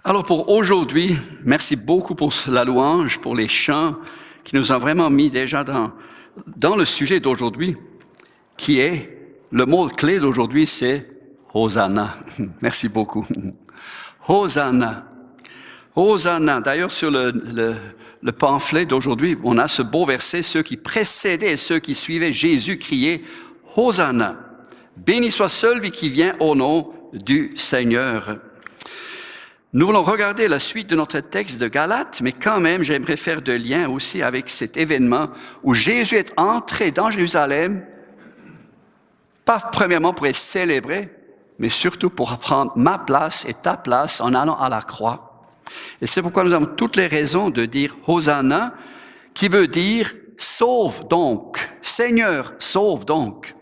Alors pour aujourd'hui, merci beaucoup pour la louange, pour les chants qui nous ont vraiment mis déjà dans le sujet d'aujourd'hui, qui est, le mot clé d'aujourd'hui, c'est Hosanna. Merci beaucoup. Hosanna. Hosanna. D'ailleurs, sur le pamphlet d'aujourd'hui, on a ce beau verset, ceux qui précédaient et ceux qui suivaient Jésus criaient Hosanna. Béni soit celui qui vient au nom du Seigneur. Nous voulons regarder la suite de notre texte de Galates, mais quand même, j'aimerais faire de lien aussi avec cet événement où Jésus est entré dans Jérusalem, pas premièrement pour être célébré, mais surtout pour prendre ma place et ta place en allant à la croix. Et c'est pourquoi nous avons toutes les raisons de dire Hosanna, qui veut dire sauve donc, Seigneur, sauve donc.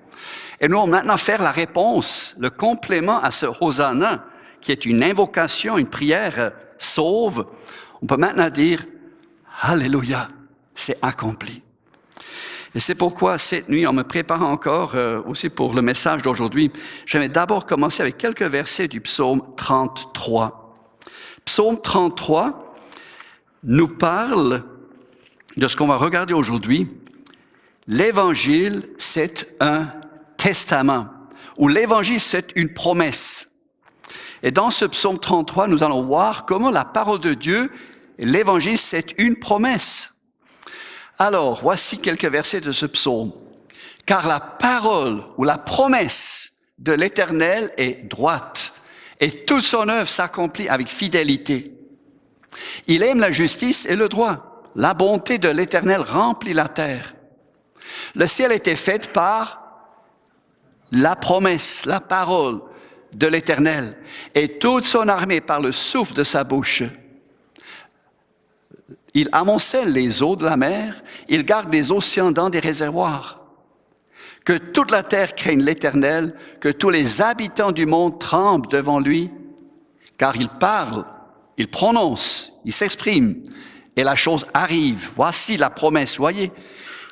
Et nous allons maintenant faire la réponse, le complément à ce Hosanna, qui est une invocation, une prière sauve. On peut maintenant dire Alléluia, c'est accompli. Et c'est pourquoi cette nuit, en me préparant encore aussi pour le message d'aujourd'hui, j'aimerais d'abord commencer avec quelques versets du psaume 33. Psaume 33 nous parle de ce qu'on va regarder aujourd'hui. L'Évangile, c'est un testament, ou l'Évangile, c'est une promesse. Et dans ce psaume 33, nous allons voir comment la parole de Dieu, l'Évangile, c'est une promesse. Alors, voici quelques versets de ce psaume. Car la parole ou la promesse de l'Éternel est droite, et toute son œuvre s'accomplit avec fidélité. Il aime la justice et le droit. La bonté de l'Éternel remplit la terre. Le ciel était fait par la promesse, la parole de l'Éternel, et toute son armée par le souffle de sa bouche. Il amoncelle les eaux de la mer, il garde les océans dans des réservoirs. Que toute la terre craigne l'Éternel, que tous les habitants du monde tremblent devant lui, car il parle, il prononce, il s'exprime, et la chose arrive. Voici la promesse, voyez,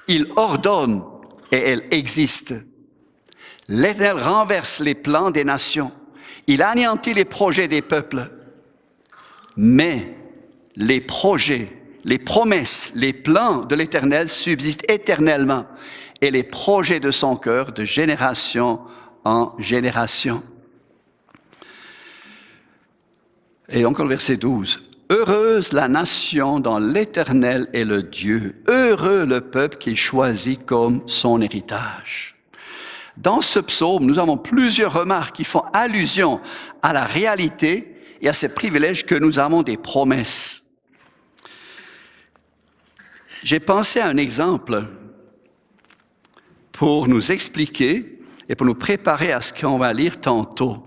il ordonne et elle existe. L'Éternel renverse les plans des nations. Il anéantit les projets des peuples. Mais les projets, les promesses, les plans de l'Éternel subsistent éternellement et les projets de son cœur de génération en génération. Et encore le verset 12. Heureuse la nation dont l'Éternel est le Dieu. Heureux le peuple qu'il choisit comme son héritage. Dans ce psaume, nous avons plusieurs remarques qui font allusion à la réalité et à ces privilèges que nous avons des promesses. J'ai pensé à un exemple pour nous expliquer et pour nous préparer à ce qu'on va lire tantôt.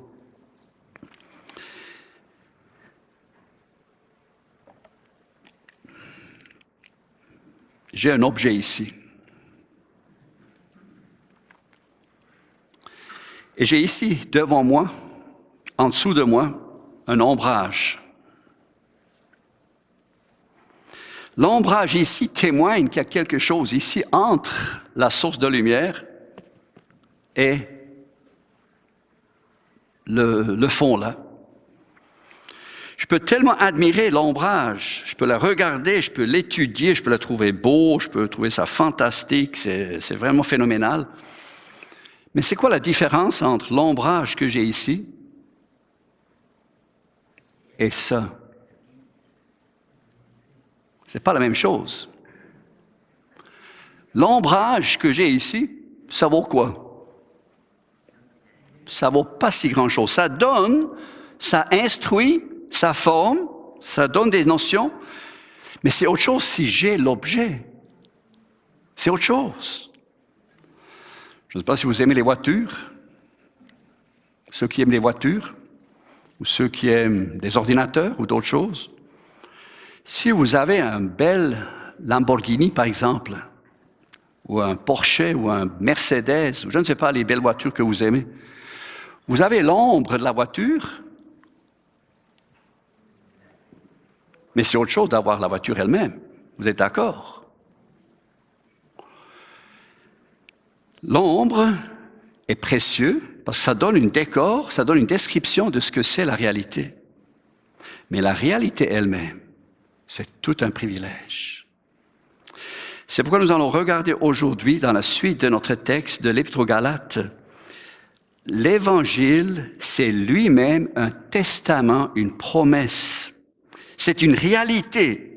J'ai un objet ici. Et j'ai ici, devant moi, en dessous de moi, un ombrage. L'ombrage ici témoigne qu'il y a quelque chose ici entre la source de lumière et le fond là. Je peux tellement admirer l'ombrage, je peux la regarder, je peux l'étudier, je peux la trouver beau, je peux trouver ça fantastique, c'est vraiment phénoménal. Mais c'est quoi la différence entre l'ombrage que j'ai ici et ça? C'est pas la même chose. L'ombrage que j'ai ici, ça vaut quoi? Ça vaut pas si grand-chose. Ça donne, ça instruit, ça forme, ça donne des notions, mais c'est autre chose si j'ai l'objet. C'est autre chose. Je ne sais pas si vous aimez les voitures, ceux qui aiment les voitures, ou ceux qui aiment des ordinateurs ou d'autres choses. Si vous avez un bel Lamborghini, par exemple, ou un Porsche, ou un Mercedes, ou je ne sais pas les belles voitures que vous aimez, vous avez l'ombre de la voiture, mais c'est autre chose d'avoir la voiture elle-même. Vous êtes d'accord? L'ombre est précieux parce que ça donne une décor, ça donne une description de ce que c'est la réalité. Mais la réalité elle-même, c'est tout un privilège. C'est pourquoi nous allons regarder aujourd'hui, dans la suite de notre texte de l'Épître aux Galates, l'Évangile, c'est lui-même un testament, une promesse. C'est une réalité.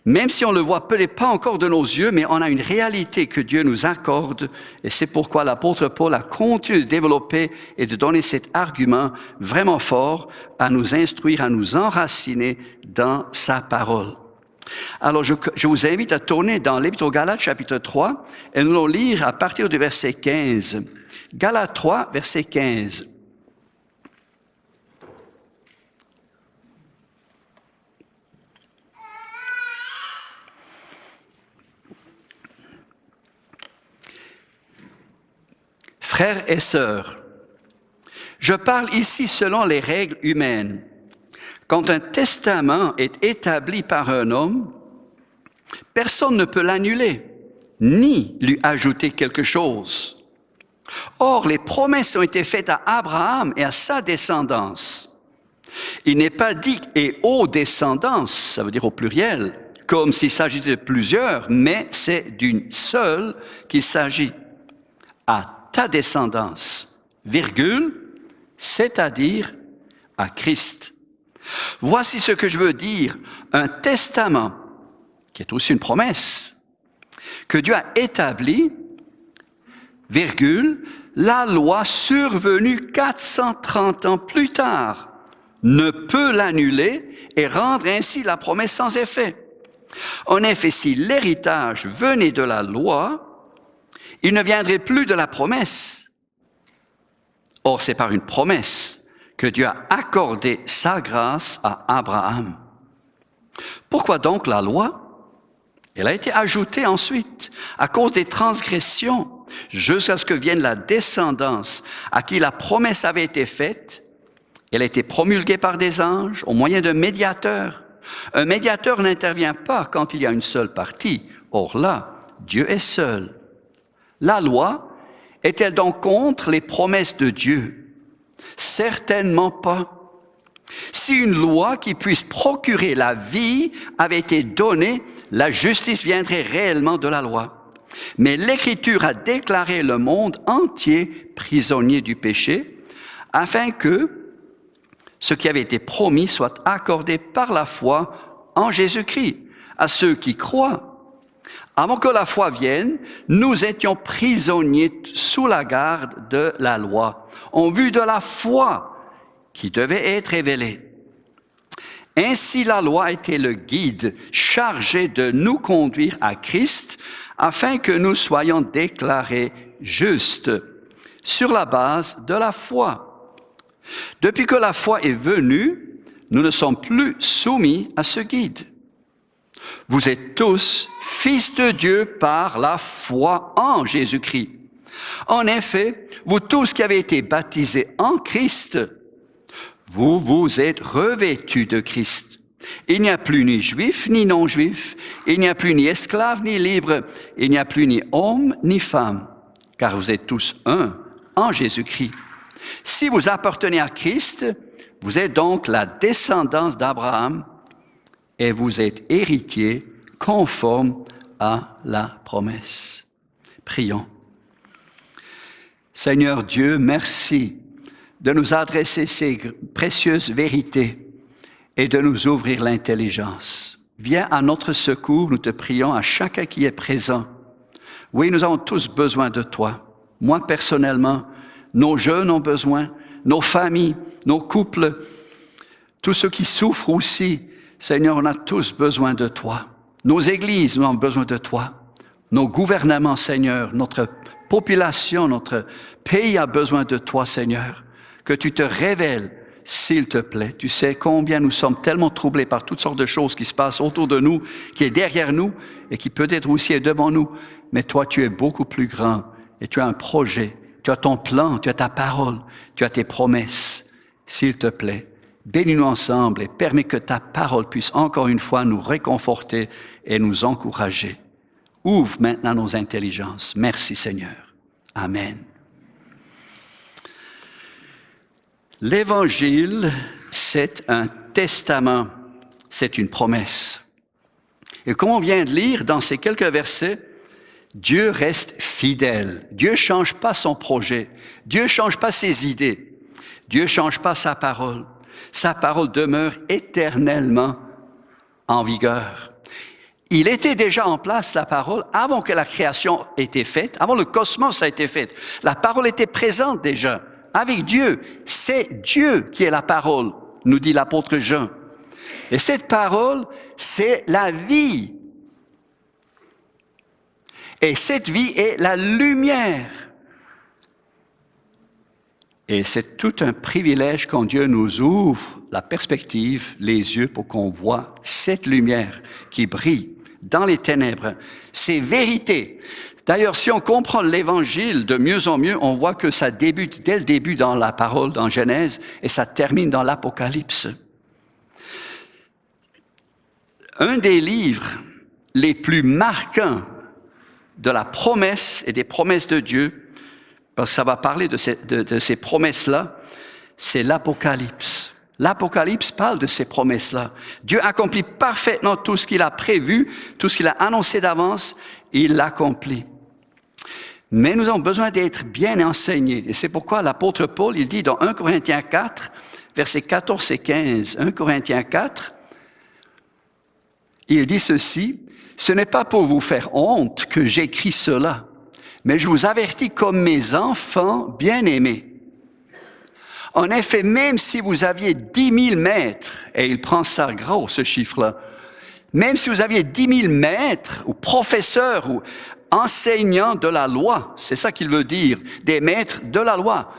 Même si on le voit peut-être pas encore de nos yeux, mais on a une réalité que Dieu nous accorde. Et c'est pourquoi l'apôtre Paul a continué de développer et de donner cet argument vraiment fort à nous instruire, à nous enraciner dans sa parole. Alors, je vous invite à tourner dans l'Épître aux Galates, chapitre 3, et nous allons lire à partir du verset 15. Galates 3, verset 15. Frères et sœurs, je parle ici selon les règles humaines. Quand un testament est établi par un homme, personne ne peut l'annuler, ni lui ajouter quelque chose. Or, les promesses ont été faites à Abraham et à sa descendance. Il n'est pas dit « et aux descendances », ça veut dire au pluriel, comme s'il s'agissait de plusieurs, mais c'est d'une seule qu'il s'agit. À ta descendance, virgule, c'est-à-dire à Christ. Voici ce que je veux dire. Un testament, qui est aussi une promesse, que Dieu a établi, virgule, la loi survenue 430 ans plus tard ne peut l'annuler et rendre ainsi la promesse sans effet. En effet, si l'héritage venait de la loi, il ne viendrait plus de la promesse. Or, c'est par une promesse que Dieu a accordé sa grâce à Abraham. Pourquoi donc la loi? Elle a été ajoutée ensuite à cause des transgressions, jusqu'à ce que vienne la descendance à qui la promesse avait été faite. Elle a été promulguée par des anges au moyen d'un médiateur. Un médiateur n'intervient pas quand il y a une seule partie. Or là, Dieu est seul. La loi est-elle donc contre les promesses de Dieu? Certainement pas. Si une loi qui puisse procurer la vie avait été donnée, la justice viendrait réellement de la loi. Mais l'Écriture a déclaré le monde entier prisonnier du péché, afin que ce qui avait été promis soit accordé par la foi en Jésus-Christ à ceux qui croient. Avant que la foi vienne, nous étions prisonniers sous la garde de la loi, en vue de la foi qui devait être révélée. Ainsi, la loi était le guide chargé de nous conduire à Christ, afin que nous soyons déclarés justes sur la base de la foi. Depuis que la foi est venue, nous ne sommes plus soumis à ce guide. Vous êtes tous fils de Dieu par la foi en Jésus-Christ. En effet, vous tous qui avez été baptisés en Christ, vous vous êtes revêtus de Christ. Il n'y a plus ni juif ni non-juif, il n'y a plus ni esclave ni libre, il n'y a plus ni homme ni femme, car vous êtes tous un en Jésus-Christ. Si vous appartenez à Christ, vous êtes donc la descendance d'Abraham et vous êtes héritiers conformes à la promesse. Prions. Seigneur Dieu, merci de nous adresser ces précieuses vérités et de nous ouvrir l'intelligence. Viens à notre secours, nous te prions, à chacun qui est présent. Oui, nous avons tous besoin de toi. Moi, personnellement, nos jeunes ont besoin, nos familles, nos couples, tous ceux qui souffrent aussi. Seigneur, on a tous besoin de toi. Nos églises, nous avons besoin de toi. Nos gouvernements, Seigneur, notre population, notre pays a besoin de toi, Seigneur. Que tu te révèles, s'il te plaît. Tu sais combien nous sommes tellement troublés par toutes sortes de choses qui se passent autour de nous, qui est derrière nous et qui peut-être aussi est devant nous. Mais toi, tu es beaucoup plus grand et tu as un projet, tu as ton plan, tu as ta parole, tu as tes promesses. S'il te plaît, bénis-nous ensemble et permets que ta parole puisse encore une fois nous réconforter et nous encourager. Ouvre maintenant nos intelligences. Merci Seigneur. Amen. L'Évangile, c'est un testament, c'est une promesse. Et comme on vient de lire dans ces quelques versets, Dieu reste fidèle. Dieu ne change pas son projet. Dieu ne change pas ses idées. Dieu ne change pas sa parole. Sa parole demeure éternellement en vigueur. Il était déjà en place, la parole, avant que la création ait été faite, avant le cosmos a été fait. La parole était présente déjà, avec Dieu. C'est Dieu qui est la parole, nous dit l'apôtre Jean. Et cette parole, c'est la vie. Et cette vie est la lumière. Et c'est tout un privilège quand Dieu nous ouvre la perspective, les yeux, pour qu'on voit cette lumière qui brille dans les ténèbres, ces vérités. D'ailleurs, si on comprend l'Évangile de mieux en mieux, on voit que ça débute dès le début dans la parole, dans Genèse, et ça termine dans l'Apocalypse. Un des livres les plus marquants de la promesse et des promesses de Dieu, parce que ça va parler de ces promesses-là, c'est l'Apocalypse. L'Apocalypse parle de ces promesses-là. Dieu accomplit parfaitement tout ce qu'il a prévu, tout ce qu'il a annoncé d'avance, il l'accomplit. Mais nous avons besoin d'être bien enseignés. Et c'est pourquoi l'apôtre Paul, il dit dans 1 Corinthiens 4, versets 14 et 15, 1 Corinthiens 4, il dit ceci, « Ce n'est pas pour vous faire honte que j'écris cela, mais je vous avertis comme mes enfants bien-aimés. En effet, même si vous aviez 10 000 maîtres, et il prend ça gros, ce chiffre-là, même si vous aviez 10 000 maîtres, ou professeurs, ou enseignants de la loi, c'est ça qu'il veut dire, des maîtres de la loi,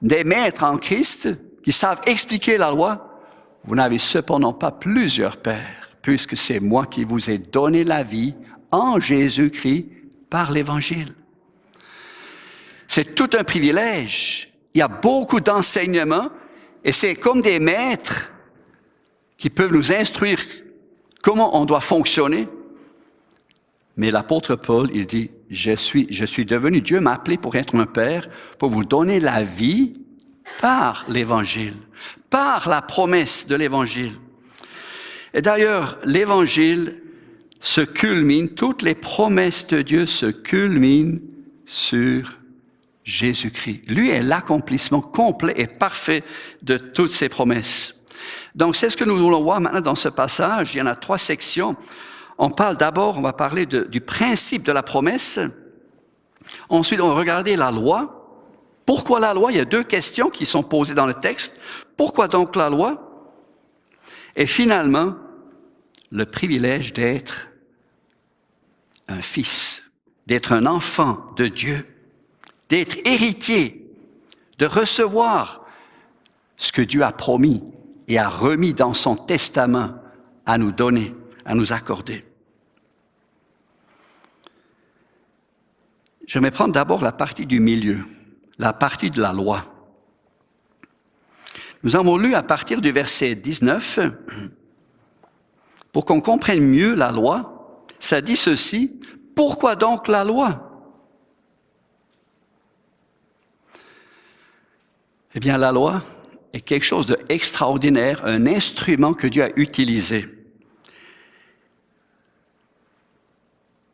des maîtres en Christ qui savent expliquer la loi, vous n'avez cependant pas plusieurs pères, puisque c'est moi qui vous ai donné la vie en Jésus-Christ par l'Évangile. C'est tout un privilège. Il y a beaucoup d'enseignements et c'est comme des maîtres qui peuvent nous instruire comment on doit fonctionner. Mais l'apôtre Paul, il dit, je suis devenu, Dieu m'a appelé pour être un père, pour vous donner la vie par l'Évangile, par la promesse de l'Évangile. Et d'ailleurs, l'Évangile se culmine, toutes les promesses de Dieu se culminent sur Jésus-Christ. Lui est l'accomplissement complet et parfait de toutes ses promesses. Donc, c'est ce que nous voulons voir maintenant dans ce passage. Il y en a 3 sections. On va parler du principe de la promesse. Ensuite, on va regarder la loi. Pourquoi la loi? Il y a 2 questions qui sont posées dans le texte. Pourquoi donc la loi? Et finalement, le privilège d'être un fils, d'être un enfant de Dieu, d'être héritier, de recevoir ce que Dieu a promis et a remis dans son testament à nous donner, à nous accorder. Je vais prendre d'abord la partie du milieu, la partie de la loi. Nous avons lu à partir du verset 19, pour qu'on comprenne mieux la loi, ça dit ceci, « Pourquoi donc la loi ?» Eh bien, la loi est quelque chose d'extraordinaire, un instrument que Dieu a utilisé.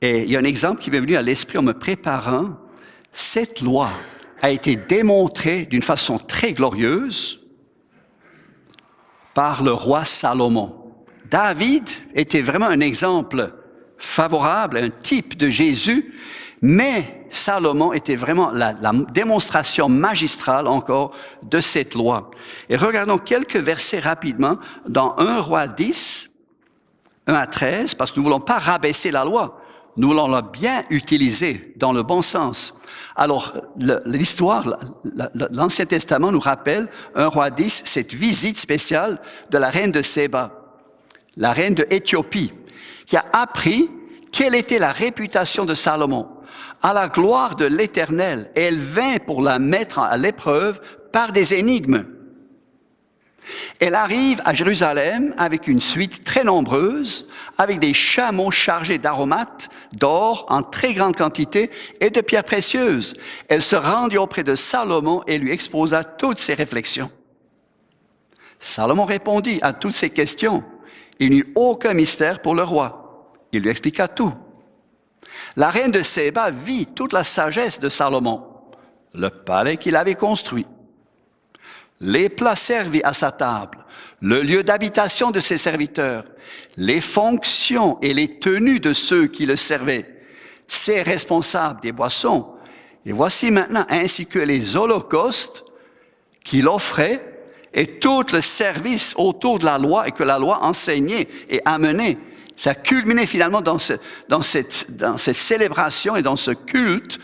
Et il y a un exemple qui m'est venu à l'esprit en me préparant. Cette loi a été démontrée d'une façon très glorieuse par le roi Salomon. David était vraiment un exemple favorable, un type de Jésus, mais Salomon était vraiment la démonstration magistrale encore de cette loi. Et regardons quelques versets rapidement dans 1 Roi 10, 1 à 13, parce que nous ne voulons pas rabaisser la loi, nous voulons la bien utiliser dans le bon sens. Alors, l'histoire, l'Ancien Testament nous rappelle, 1 Roi 10, cette visite spéciale de la reine de Séba, la reine de Éthiopie, qui a appris quelle était la réputation de Salomon à la gloire de l'Éternel, et elle vint pour la mettre à l'épreuve par des énigmes. Elle arrive à Jérusalem avec une suite très nombreuse, avec des chameaux chargés d'aromates, d'or en très grande quantité et de pierres précieuses. Elle se rendit auprès de Salomon et lui exposa toutes ses réflexions. Salomon répondit à toutes ces questions. Il n'y eut aucun mystère pour le roi. Il lui expliqua tout. La reine de Séba vit toute la sagesse de Salomon, le palais qu'il avait construit, les plats servis à sa table, le lieu d'habitation de ses serviteurs, les fonctions et les tenues de ceux qui le servaient, ses responsables des boissons, et voici maintenant ainsi que les holocaustes qu'il offrait et tout le service autour de la loi et que la loi enseignait et amenait. Ça culminait finalement dans cette célébration et dans ce culte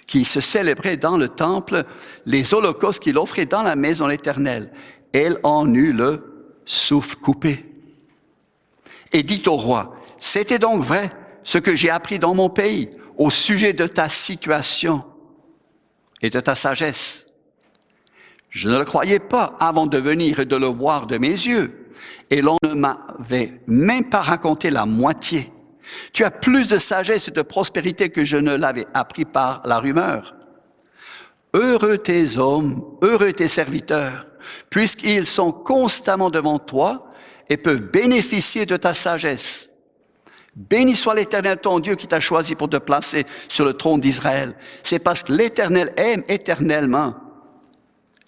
qui se célébrait dans le temple, les holocaustes qu'il offrait dans la maison de l'Éternel. Elle en eut le souffle coupé. Et dit au roi, « C'était donc vrai ce que j'ai appris dans mon pays au sujet de ta situation et de ta sagesse. Je ne le croyais pas avant de venir et de le voir de mes yeux, et l'on ne m'avait même pas raconté la moitié. Tu as plus de sagesse et de prospérité que je ne l'avais appris par la rumeur. Heureux tes hommes, heureux tes serviteurs, puisqu'ils sont constamment devant toi et peuvent bénéficier de ta sagesse. Béni soit l'Éternel ton Dieu qui t'a choisi pour te placer sur le trône d'Israël. C'est parce que l'Éternel aime éternellement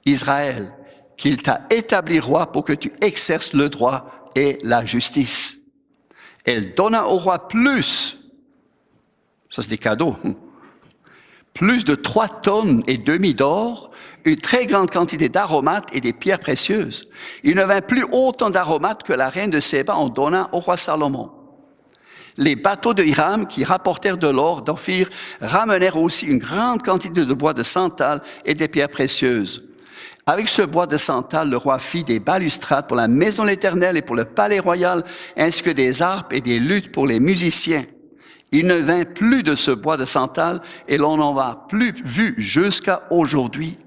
Israël qu'il t'a établi roi pour que tu exerces le droit et la justice. Elle donna au roi plus, ça c'est des cadeaux, plus de 3 tonnes et demi d'or, une très grande quantité d'aromates et des pierres précieuses. Il ne vint plus autant d'aromates que la reine de Séba en donna au roi Salomon. Les bateaux de Hiram qui rapportèrent de l'or d'Ophir ramenèrent aussi une grande quantité de bois de santal et des pierres précieuses. Avec ce bois de santal, le roi fit des balustrades pour la maison de l'Éternel et pour le palais royal, ainsi que des harpes et des luttes pour les musiciens. Il ne vint plus de ce bois de santal et l'on n'en a plus vu jusqu'à aujourd'hui.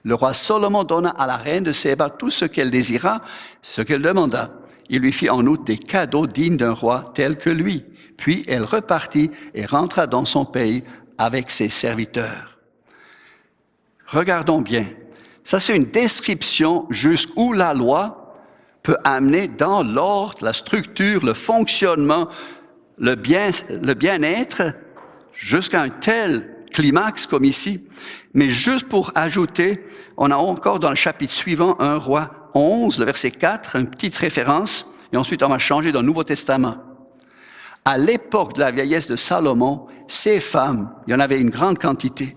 Le roi Salomon donna à la reine de Séba tout ce qu'elle désira, ce qu'elle demanda. Il lui fit en outre des cadeaux dignes d'un roi tel que lui. Puis elle repartit et rentra dans son pays avec ses serviteurs. Regardons bien. Ça, c'est une description jusqu'où la loi peut amener dans l'ordre, la structure, le fonctionnement, le bien-être, jusqu'à un tel climax comme ici. Mais juste pour ajouter, on a encore dans le chapitre suivant 1 Roi 11, le verset 4, une petite référence, et ensuite on va changer dans le Nouveau Testament. À l'époque de la vieillesse de Salomon, ces femmes, il y en avait une grande quantité,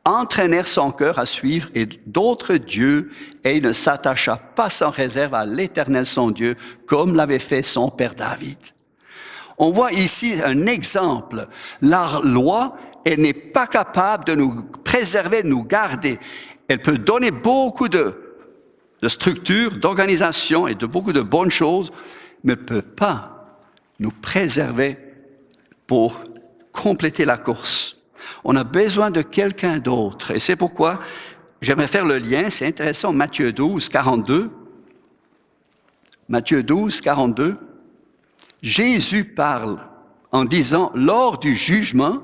entraînèrent son cœur à suivre et d'autres dieux, et il ne s'attacha pas sans réserve à l'Éternel son Dieu, comme l'avait fait son père David. On voit ici un exemple. La loi, elle n'est pas capable de nous préserver, de nous garder. Elle peut donner beaucoup de structure, d'organisation et de beaucoup de bonnes choses, mais elle ne peut pas nous préserver pour compléter la course. On a besoin de quelqu'un d'autre. Et c'est pourquoi j'aimerais faire le lien, c'est intéressant, Matthieu 12, 42. Matthieu 12, 42. Jésus parle en disant, lors du jugement,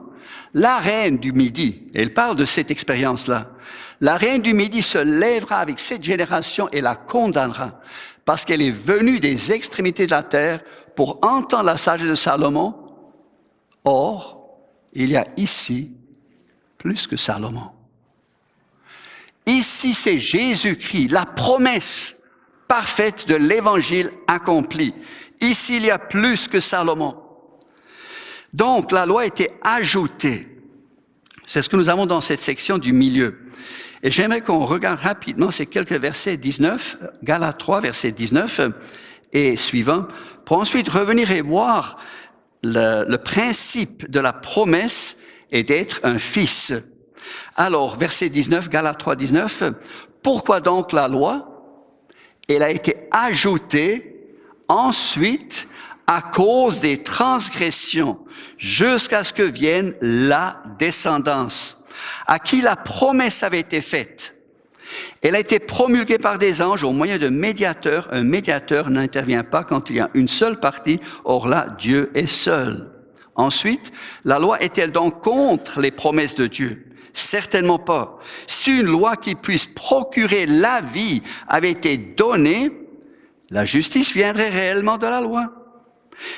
la reine du Midi, elle parle de cette expérience-là, la reine du Midi se lèvera avec cette génération et la condamnera, parce qu'elle est venue des extrémités de la terre pour entendre la sagesse de Salomon. Or, il y a ici plus que Salomon. Ici, c'est Jésus-Christ, la promesse parfaite de l'Évangile accomplie. Ici, il y a plus que Salomon. Donc, la loi a été ajoutée. C'est ce que nous avons dans cette section du milieu. Et j'aimerais qu'on regarde rapidement ces quelques versets 19, Galates 3, verset 19 et suivant, pour ensuite revenir et voir le principe de la promesse est d'être un fils. Alors, verset 19, Galates 3, 19, pourquoi donc la loi? Elle a été ajoutée ensuite à cause des transgressions, jusqu'à ce que vienne la descendance, à qui la promesse avait été faite. Elle a été promulguée par des anges au moyen de médiateurs. Un médiateur n'intervient pas quand il y a une seule partie, or là, Dieu est seul. Ensuite, la loi est-elle donc contre les promesses de Dieu? Certainement pas. Si une loi qui puisse procurer la vie avait été donnée, la justice viendrait réellement de la loi.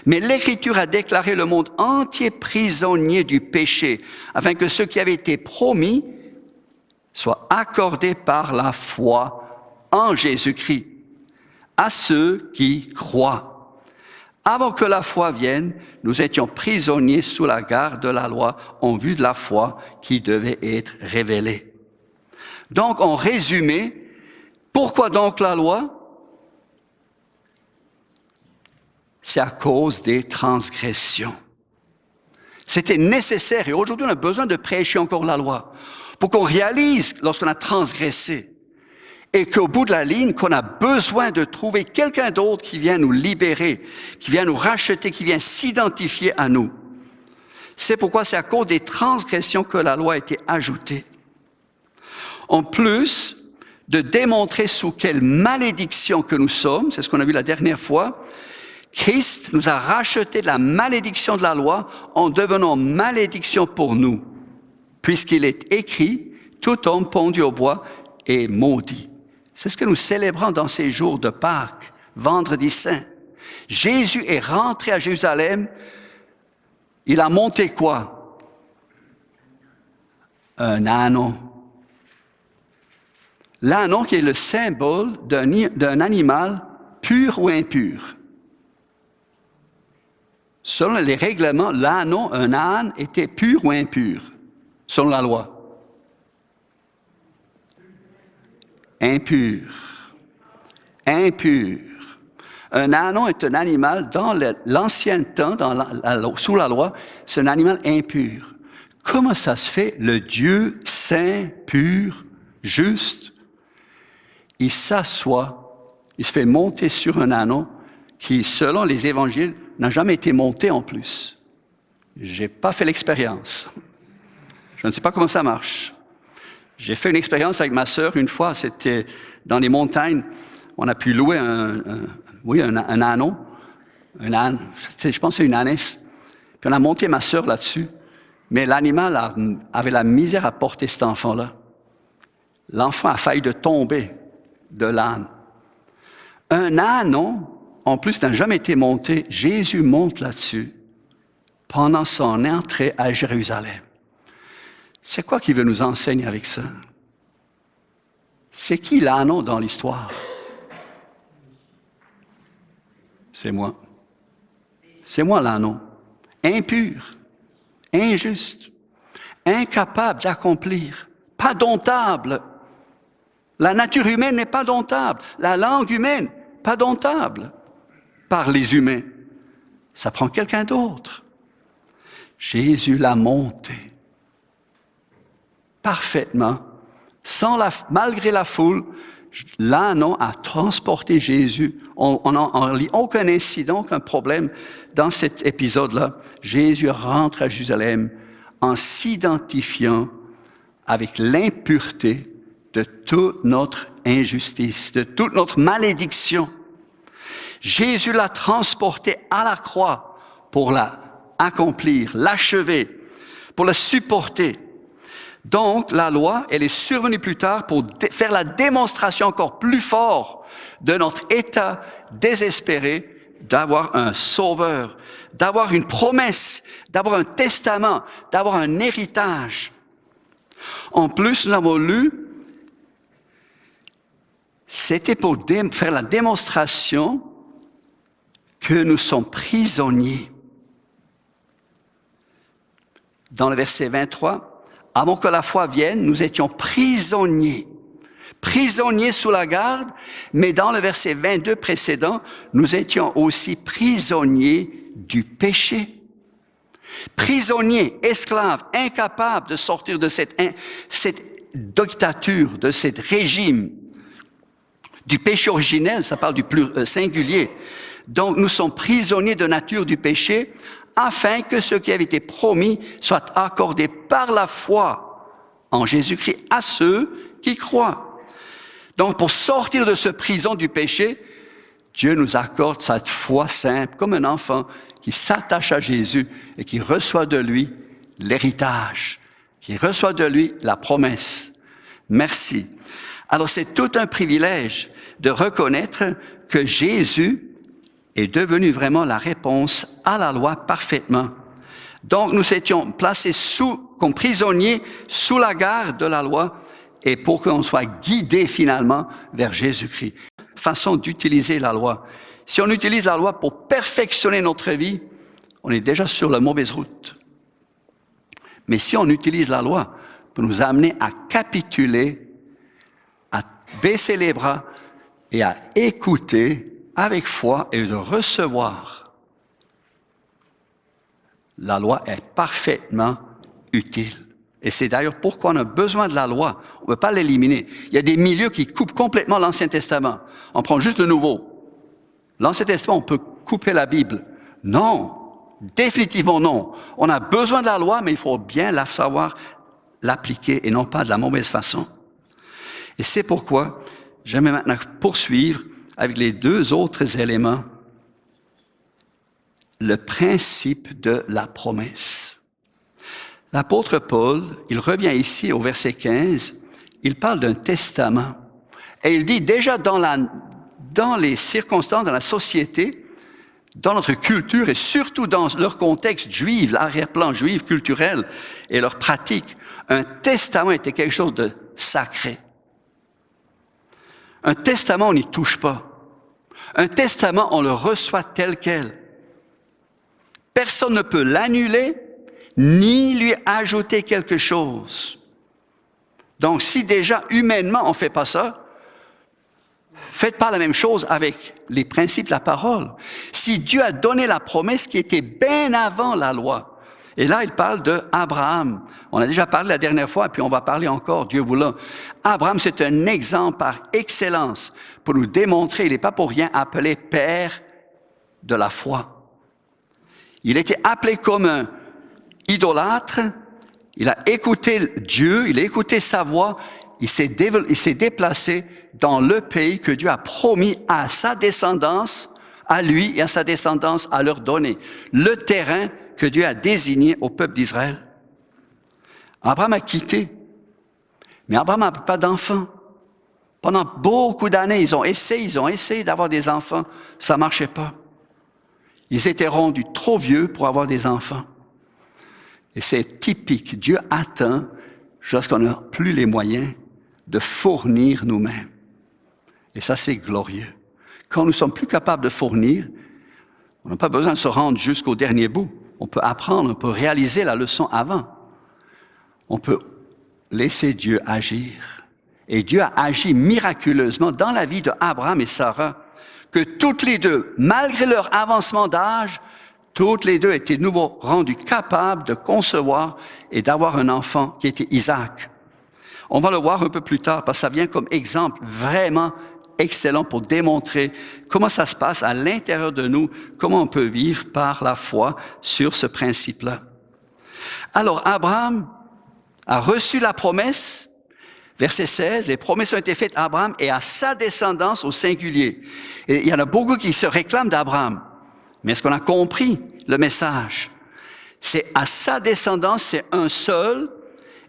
Mais l'Écriture a déclaré le monde entier prisonnier du péché, afin que ce qui avait été promis soit accordé par la foi en Jésus-Christ à ceux qui croient. Avant que la foi vienne, nous étions prisonniers sous la garde de la loi en vue de la foi qui devait être révélée. Donc, en résumé, pourquoi donc la loi? C'est à cause des transgressions. C'était nécessaire, et aujourd'hui on a besoin de prêcher encore la loi, pour qu'on réalise lorsqu'on a transgressé, et qu'au bout de la ligne, qu'on a besoin de trouver quelqu'un d'autre qui vient nous libérer, qui vient nous racheter, qui vient s'identifier à nous. C'est pourquoi c'est à cause des transgressions que la loi a été ajoutée. En plus de démontrer sous quelle malédiction que nous sommes, c'est ce qu'on a vu la dernière fois, Christ nous a racheté de la malédiction de la loi en devenant malédiction pour nous, puisqu'il est écrit, tout homme pendu au bois est maudit. C'est ce que nous célébrons dans ces jours de Pâques, vendredi saint. Jésus est rentré à Jérusalem. Il a monté quoi? Un ânon. L'ânon qui est le symbole d'un animal pur ou impur. Selon les règlements, l'ânon, un âne, était pur ou impur, selon la loi. Impur. Impur. Un ânon est un animal, dans l'ancien temps, sous la loi, c'est un animal impur. Comment ça se fait, le Dieu saint, pur, juste, il s'assoit, il se fait monter sur un ânon qui, selon les évangiles, n'a jamais été monté en plus. J'ai pas fait l'expérience. Je ne sais pas comment ça marche. J'ai fait une expérience avec ma sœur une fois, c'était dans les montagnes. On a pu louer un ânon, un âne, je pense que c'est une ânesse. Puis on a monté ma sœur là-dessus, mais l'animal avait la misère à porter cet enfant-là. L'enfant a failli de tomber de l'âne. Un ânon, en plus, n'a jamais été monté. Jésus monte là-dessus pendant son entrée à Jérusalem. C'est quoi qu'il veut nous enseigner avec ça? C'est qui l'ânon dans l'histoire? C'est moi. C'est moi l'ânon. Impur, injuste, incapable d'accomplir, pas domptable. La nature humaine n'est pas domptable. La langue humaine, pas domptable par les humains. Ça prend quelqu'un d'autre. Jésus l'a monté parfaitement, malgré la foule. L'ânon a transporté Jésus. On lit aucun incident, aucun problème dans cet épisode-là. Jésus rentre à Jérusalem en s'identifiant avec l'impureté de toute notre injustice, de toute notre malédiction. Jésus l'a transporté à la croix pour la accomplir, l'achever, pour la supporter. Donc, la loi, elle est survenue plus tard pour faire la démonstration encore plus forte de notre état désespéré d'avoir un sauveur, d'avoir une promesse, d'avoir un testament, d'avoir un héritage. En plus, nous avons lu, c'était pour faire la démonstration que nous sommes prisonniers. Dans le verset 23, avant que la foi vienne, nous étions prisonniers. Prisonniers sous la garde, mais dans le verset 22 précédent, nous étions aussi prisonniers du péché. Prisonniers, esclaves, incapables de sortir de cette dictature, de ce régime. Du péché originel, ça parle du plus singulier. Donc nous sommes prisonniers de nature du péché, afin que ce qui avait été promis soit accordé par la foi en Jésus-Christ à ceux qui croient. Donc, pour sortir de ce prison du péché, Dieu nous accorde cette foi simple, comme un enfant qui s'attache à Jésus et qui reçoit de lui l'héritage, qui reçoit de lui la promesse. Merci. Alors c'est tout un privilège de reconnaître que Jésus est devenu vraiment la réponse à la loi parfaitement. Donc nous étions placés comme prisonniers sous la garde de la loi et pour qu'on soit guidés finalement vers Jésus-Christ. Façon d'utiliser la loi. Si on utilise la loi pour perfectionner notre vie, on est déjà sur la mauvaise route. Mais si on utilise la loi pour nous amener à capituler, à baisser les bras et à écouter avec foi et de recevoir, la loi est parfaitement utile. Et c'est d'ailleurs pourquoi on a besoin de la loi. On ne peut pas l'éliminer. Il y a des milieux qui coupent complètement l'Ancien Testament. On prend juste le Nouveau. L'Ancien Testament, on peut couper la Bible. Non, définitivement non. On a besoin de la loi, mais il faut bien la savoir l'appliquer et non pas de la mauvaise façon. Et c'est pourquoi j'aimerais maintenant poursuivre avec les deux autres éléments. Le principe de la promesse. L'apôtre Paul, il revient ici au verset 15, il parle d'un testament. Et il dit déjà dans les circonstances, dans la société, dans notre culture et surtout dans leur contexte juif, l'arrière-plan juif culturel et leur pratique, un testament était quelque chose de sacré. Un testament, on n'y touche pas. Un testament, on le reçoit tel quel. Personne ne peut l'annuler ni lui ajouter quelque chose. Donc, si déjà humainement on ne fait pas ça, faites pas la même chose avec les principes de la parole. Si Dieu a donné la promesse qui était bien avant la loi, et là il parle d'Abraham. On a déjà parlé la dernière fois, puis on va parler encore, Dieu voulant. Abraham, c'est un exemple par excellence pour nous démontrer, il n'est pas pour rien appelé père de la foi. Il était appelé comme un idolâtre, il a écouté Dieu, il a écouté sa voix, il s'est déplacé dans le pays que Dieu a promis à sa descendance, à lui et à sa descendance à leur donner, le terrain que Dieu a désigné au peuple d'Israël. Abraham a quitté, mais Abraham n'a pas d'enfants. Pendant beaucoup d'années, ils ont essayé d'avoir des enfants, ça ne marchait pas. Ils étaient rendus trop vieux pour avoir des enfants. Et c'est typique. Dieu attend jusqu'à ce qu'on n'a plus les moyens de fournir nous-mêmes. Et ça, c'est glorieux. Quand nous sommes plus capables de fournir, on n'a pas besoin de se rendre jusqu'au dernier bout. On peut apprendre, on peut réaliser la leçon avant. On peut laisser Dieu agir. Et Dieu a agi miraculeusement dans la vie d'Abraham et Sarah, que toutes les deux, malgré leur avancement d'âge, toutes les deux étaient de nouveau rendues capables de concevoir et d'avoir un enfant qui était Isaac. On va le voir un peu plus tard parce que ça vient comme exemple vraiment excellent pour démontrer comment ça se passe à l'intérieur de nous, comment on peut vivre par la foi sur ce principe-là. Alors Abraham a reçu la promesse. Verset 16, les promesses ont été faites à Abraham et à sa descendance au singulier. Et il y en a beaucoup qui se réclament d'Abraham. Mais est-ce qu'on a compris le message? C'est à sa descendance, c'est un seul,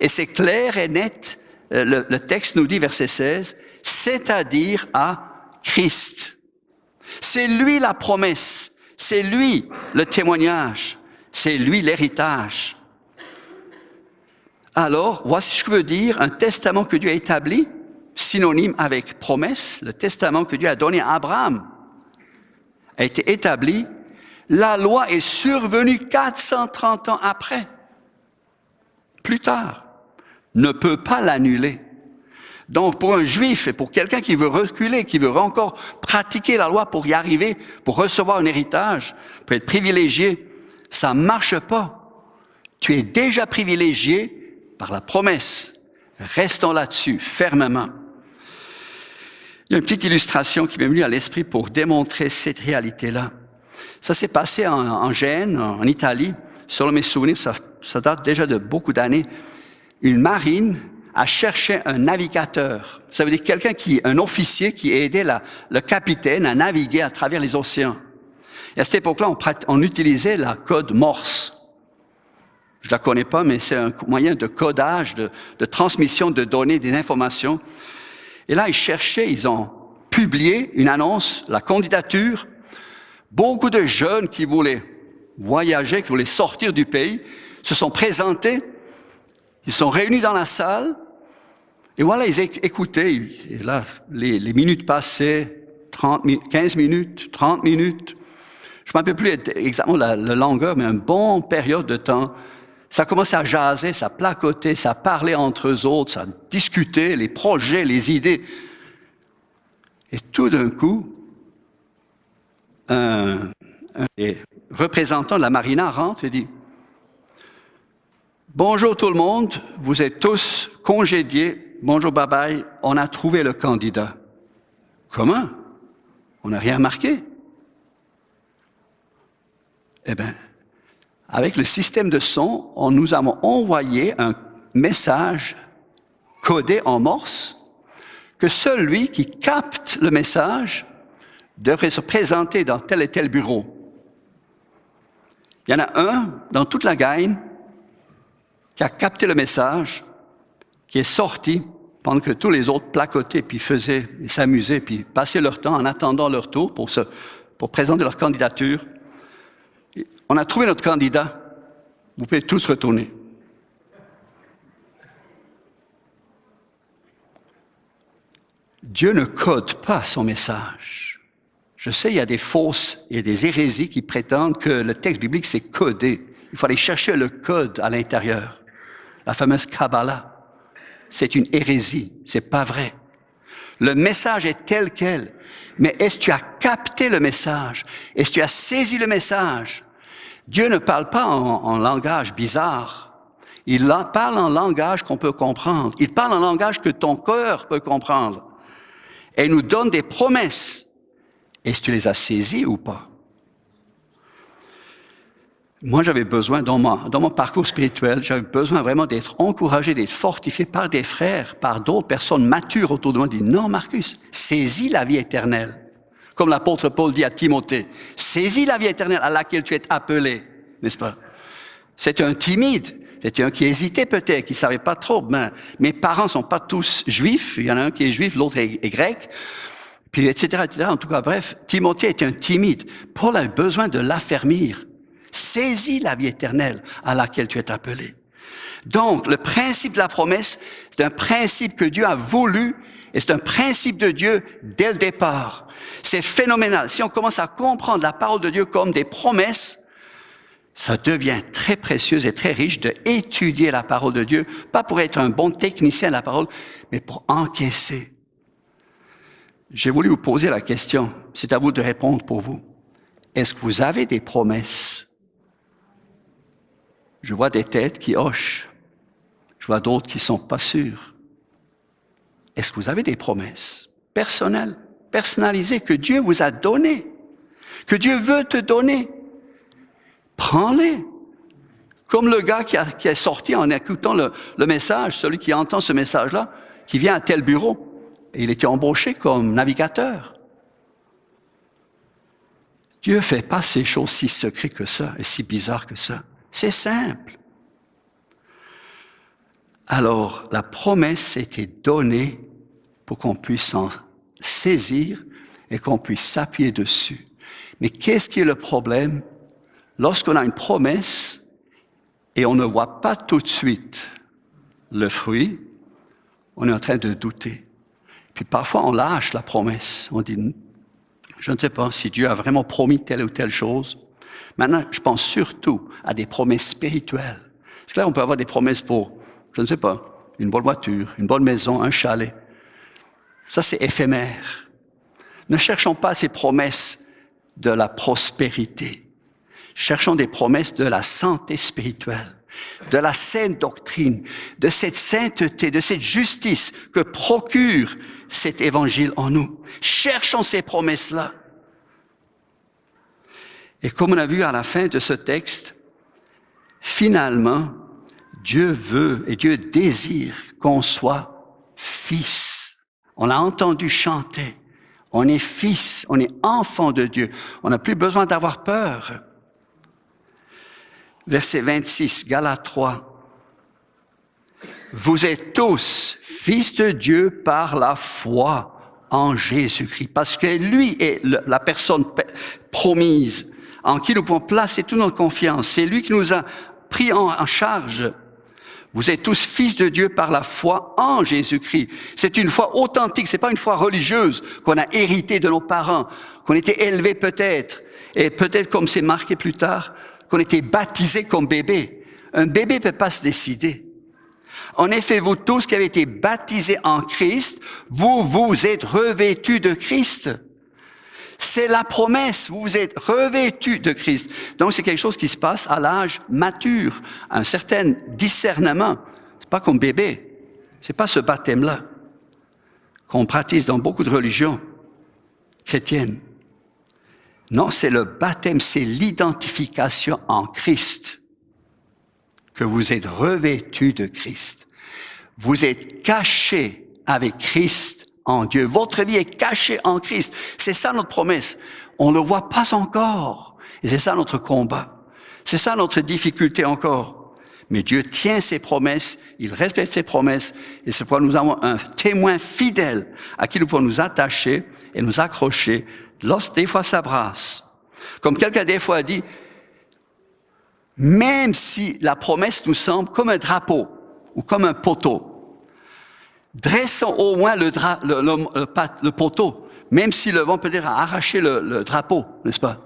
et c'est clair et net. Le texte nous dit, verset 16, c'est-à-dire à Christ. C'est lui la promesse, c'est lui le témoignage, c'est lui l'héritage. Alors, voici ce que veut dire un testament que Dieu a établi, synonyme avec promesse. Le testament que Dieu a donné à Abraham a été établi. La loi est survenue 430 ans après. Plus tard, ne peut pas l'annuler. Donc, pour un juif et pour quelqu'un qui veut reculer, qui veut encore pratiquer la loi pour y arriver, pour recevoir un héritage, pour être privilégié, ça ne marche pas. Tu es déjà privilégié par la promesse. Restons là-dessus, fermement. Il y a une petite illustration qui m'est venue à l'esprit pour démontrer cette réalité-là. Ça s'est passé en Gênes, en Italie. Selon mes souvenirs, ça date déjà de beaucoup d'années. Une marine a cherché un navigateur. Ça veut dire un officier qui aidait le capitaine à naviguer à travers les océans. Et à cette époque-là, on utilisait la code Morse. Je la connais pas, mais c'est un moyen de codage, de transmission de données, des informations. Et là, ils ont publié une annonce, la candidature. Beaucoup de jeunes qui voulaient voyager, qui voulaient sortir du pays, se sont présentés. Ils sont réunis dans la salle. Et voilà, ils écoutaient. Et là, les minutes passaient, 15 minutes, 30 minutes. Je ne me rappelle plus exactement la longueur, mais une bonne période de temps. Ça commençait à jaser, ça placotait, ça parlait entre eux autres, ça discutait, les projets, les idées. Et tout d'un coup, un des représentants de la marina rentre et dit « Bonjour tout le monde, vous êtes tous congédiés. Bonjour, bye-bye, on a trouvé le candidat. » Comment? On n'a rien marqué. Eh bien, avec le système de son, nous avons envoyé un message codé en morse que celui qui capte le message devrait se présenter dans tel et tel bureau. Il y en a un dans toute la gang qui a capté le message, qui est sorti pendant que tous les autres placotaient, puis faisaient, s'amusaient, puis passaient leur temps en attendant leur tour pour présenter leur candidature. On a trouvé notre candidat. Vous pouvez tous retourner. Dieu ne code pas son message. Je sais, il y a des fausses et des hérésies qui prétendent que le texte biblique, c'est codé. Il faut aller chercher le code à l'intérieur. La fameuse Kabbalah. C'est une hérésie. C'est pas vrai. Le message est tel quel. Mais est-ce que tu as capté le message? Est-ce que tu as saisi le message? Dieu ne parle pas en langage bizarre. Il parle en langage qu'on peut comprendre. Il parle en langage que ton cœur peut comprendre. Et il nous donne des promesses. Est-ce que tu les as saisies ou pas? Moi, j'avais besoin, dans mon parcours spirituel, j'avais besoin vraiment d'être encouragé, d'être fortifié par des frères, par d'autres personnes matures autour de moi. Dit non, Marcus, saisis la vie éternelle. Comme l'apôtre Paul dit à Timothée, saisis la vie éternelle à laquelle tu es appelé, n'est-ce pas? C'est un timide, c'est un qui hésitait peut-être, qui savait pas trop. Ben, mes parents sont pas tous juifs, il y en a un qui est juif, l'autre est grec, puis etc., etc. En tout cas, bref, Timothée est un timide. Paul a besoin de l'affermir. Saisis la vie éternelle à laquelle tu es appelé. Donc, le principe de la promesse, c'est un principe que Dieu a voulu, et c'est un principe de Dieu dès le départ. C'est phénoménal. Si on commence à comprendre la parole de Dieu comme des promesses, ça devient très précieux et très riche d'étudier la parole de Dieu, pas pour être un bon technicien de la parole, mais pour encaisser. J'ai voulu vous poser la question, c'est à vous de répondre pour vous. Est-ce que vous avez des promesses? Je vois des têtes qui hochent. Je vois d'autres qui sont pas sûrs. Est-ce que vous avez des promesses personnelles, personnalisées, que Dieu vous a données, que Dieu veut te donner? Prends-les. Comme le gars qui est sorti en écoutant le message, celui qui entend ce message-là, qui vient à tel bureau, et il était embauché comme navigateur. Dieu fait pas ces choses si secrètes que ça, et si bizarres que ça. C'est simple. Alors, la promesse était donnée pour qu'on puisse s'en saisir et qu'on puisse s'appuyer dessus. Mais qu'est-ce qui est le problème? Lorsqu'on a une promesse et on ne voit pas tout de suite le fruit, on est en train de douter. Puis parfois, on lâche la promesse. On dit, je ne sais pas si Dieu a vraiment promis telle ou telle chose. Maintenant, je pense surtout à des promesses spirituelles. Parce que là, on peut avoir des promesses pour, je ne sais pas, une bonne voiture, une bonne maison, un chalet. Ça, c'est éphémère. Ne cherchons pas ces promesses de la prospérité. Cherchons des promesses de la santé spirituelle, de la saine doctrine, de cette sainteté, de cette justice que procure cet évangile en nous. Cherchons ces promesses-là. Et comme on a vu à la fin de ce texte, finalement, Dieu veut et Dieu désire qu'on soit fils. On l'a entendu chanter. On est fils, on est enfant de Dieu. On n'a plus besoin d'avoir peur. Verset 26, Galates 3. Vous êtes tous fils de Dieu par la foi en Jésus-Christ, parce que lui est la personne promise en qui nous pouvons placer toute notre confiance. C'est lui qui nous a pris en charge. Vous êtes tous fils de Dieu par la foi en Jésus-Christ. C'est une foi authentique, c'est pas une foi religieuse qu'on a héritée de nos parents, qu'on était élevés peut-être, et peut-être comme c'est marqué plus tard, qu'on était baptisés comme bébé. Un bébé peut pas se décider. En effet, vous tous qui avez été baptisés en Christ, vous êtes revêtus de Christ. C'est la promesse, vous êtes revêtus de Christ. Donc c'est quelque chose qui se passe à l'âge mature, un certain discernement. C'est pas comme bébé, c'est pas ce baptême-là qu'on pratique dans beaucoup de religions chrétiennes. Non, c'est le baptême, c'est l'identification en Christ, que vous êtes revêtus de Christ. Vous êtes cachés avec Christ en Dieu. Votre vie est cachée en Christ. C'est ça notre promesse. On ne le voit pas encore. Et c'est ça notre combat. C'est ça notre difficulté encore. Mais Dieu tient ses promesses, il respecte ses promesses, et c'est pourquoi nous avons un témoin fidèle à qui nous pouvons nous attacher et nous accrocher lorsque des fois ça brasse. Comme quelqu'un des fois a dit, même si la promesse nous semble comme un drapeau ou comme un poteau, dressons au moins le poteau, même si le vent peut-être a arraché le drapeau, n'est-ce pas?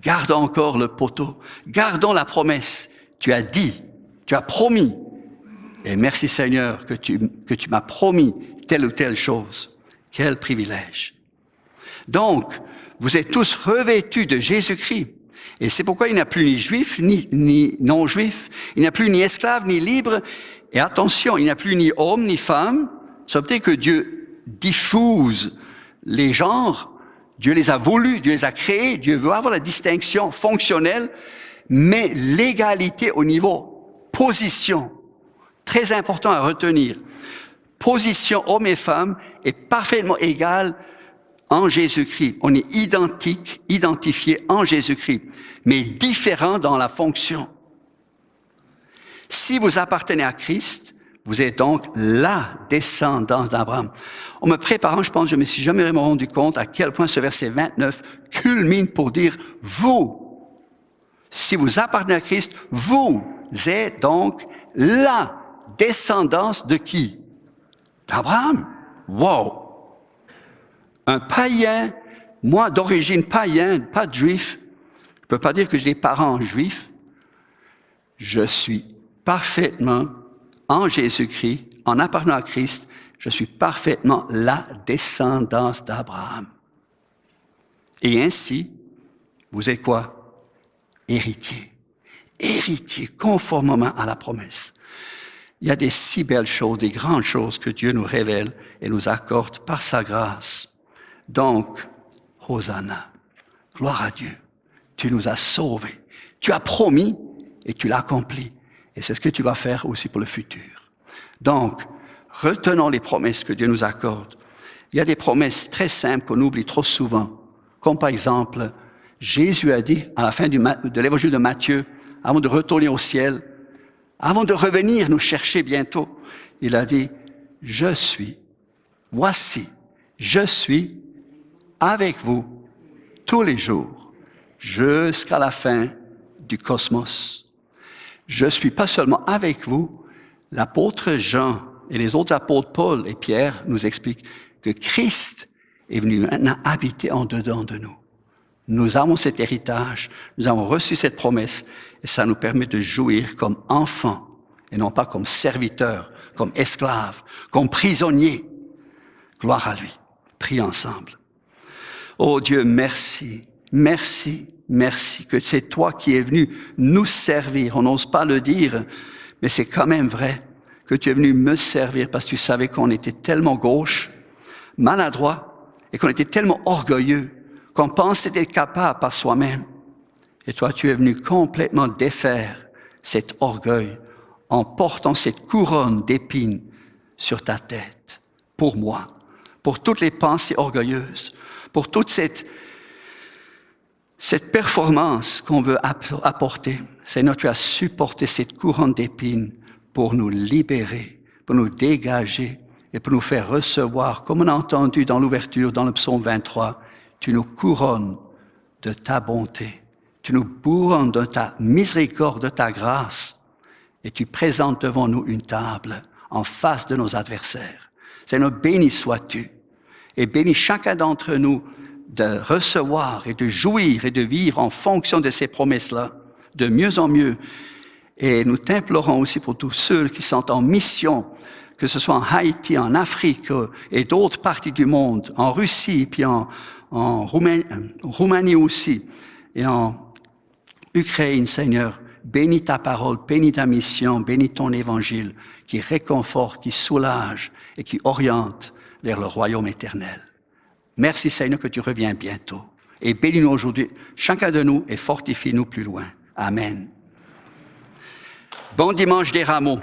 Gardons encore le poteau, gardons la promesse. Tu as dit, tu as promis, et merci Seigneur que tu m'as promis telle ou telle chose. Quel privilège! Donc, vous êtes tous revêtus de Jésus-Christ. Et c'est pourquoi il n'y a plus ni juif, ni non-juif. Il n'y a plus ni esclave, ni libre. Et attention, il n'y a plus ni homme, ni femme. Ça veut dire que Dieu diffuse les genres. Dieu les a voulus, Dieu les a créés. Dieu veut avoir la distinction fonctionnelle, mais l'égalité au niveau position. Très important à retenir. Position homme et femme est parfaitement égale en Jésus-Christ. On est identifié en Jésus-Christ, mais différent dans la fonction. Si vous appartenez à Christ, vous êtes donc la descendance d'Abraham. En me préparant, je pense, je me suis jamais vraiment rendu compte à quel point ce verset 29 culmine pour dire vous. Si vous appartenez à Christ, vous êtes donc la descendance de qui? D'Abraham. Wow! Un païen, moi d'origine païenne, pas de juif, je ne peux pas dire que j'ai des parents juifs. Je suis parfaitement en Jésus-Christ, en appartenant à Christ, je suis parfaitement la descendance d'Abraham. Et ainsi, vous êtes quoi? Héritier. Héritier, conformément à la promesse. Il y a des si belles choses, des grandes choses que Dieu nous révèle et nous accorde par sa grâce. Donc, Hosanna, gloire à Dieu. Tu nous as sauvés. Tu as promis et tu l'as accompli. Et c'est ce que tu vas faire aussi pour le futur. Donc, retenons les promesses que Dieu nous accorde. Il y a des promesses très simples qu'on oublie trop souvent. Comme par exemple, Jésus a dit à la fin de l'évangile de Matthieu, avant de retourner au ciel, avant de revenir nous chercher bientôt, il a dit, voici, je suis avec vous tous les jours, jusqu'à la fin du cosmos. Je suis pas seulement avec vous, l'apôtre Jean et les autres apôtres Paul et Pierre nous expliquent que Christ est venu maintenant habiter en dedans de nous. Nous avons cet héritage, nous avons reçu cette promesse et ça nous permet de jouir comme enfants et non pas comme serviteurs, comme esclaves, comme prisonniers. Gloire à lui. Prions ensemble. Oh Dieu, merci, merci, merci que c'est toi qui es venu nous servir. On n'ose pas le dire, mais c'est quand même vrai que tu es venu me servir parce que tu savais qu'on était tellement gauche, maladroit et qu'on était tellement orgueilleux qu'on pensait être capable par soi-même. Et toi, tu es venu complètement défaire cet orgueil en portant cette couronne d'épines sur ta tête. Pour moi, pour toutes les pensées orgueilleuses, pour toute cette Cette performance qu'on veut apporter, Seigneur, tu as supporté cette couronne d'épines pour nous libérer, pour nous dégager et pour nous faire recevoir, comme on a entendu dans l'ouverture, dans le psaume 23, tu nous couronnes de ta bonté, tu nous bourronnes de ta miséricorde, de ta grâce, et tu présentes devant nous une table en face de nos adversaires. Seigneur, béni sois-tu, et bénis chacun d'entre nous de recevoir et de jouir et de vivre en fonction de ces promesses-là, de mieux en mieux. Et nous t'implorons aussi pour tous ceux qui sont en mission, que ce soit en Haïti, en Afrique et d'autres parties du monde, en Russie, puis en Roumanie aussi, et en Ukraine, Seigneur. Bénis ta parole, bénis ta mission, bénis ton évangile qui réconforte, qui soulage et qui oriente vers le royaume éternel. Merci Seigneur que tu reviens bientôt. Et bénis-nous aujourd'hui, chacun de nous, et fortifie-nous plus loin. Amen. Bon dimanche des Rameaux.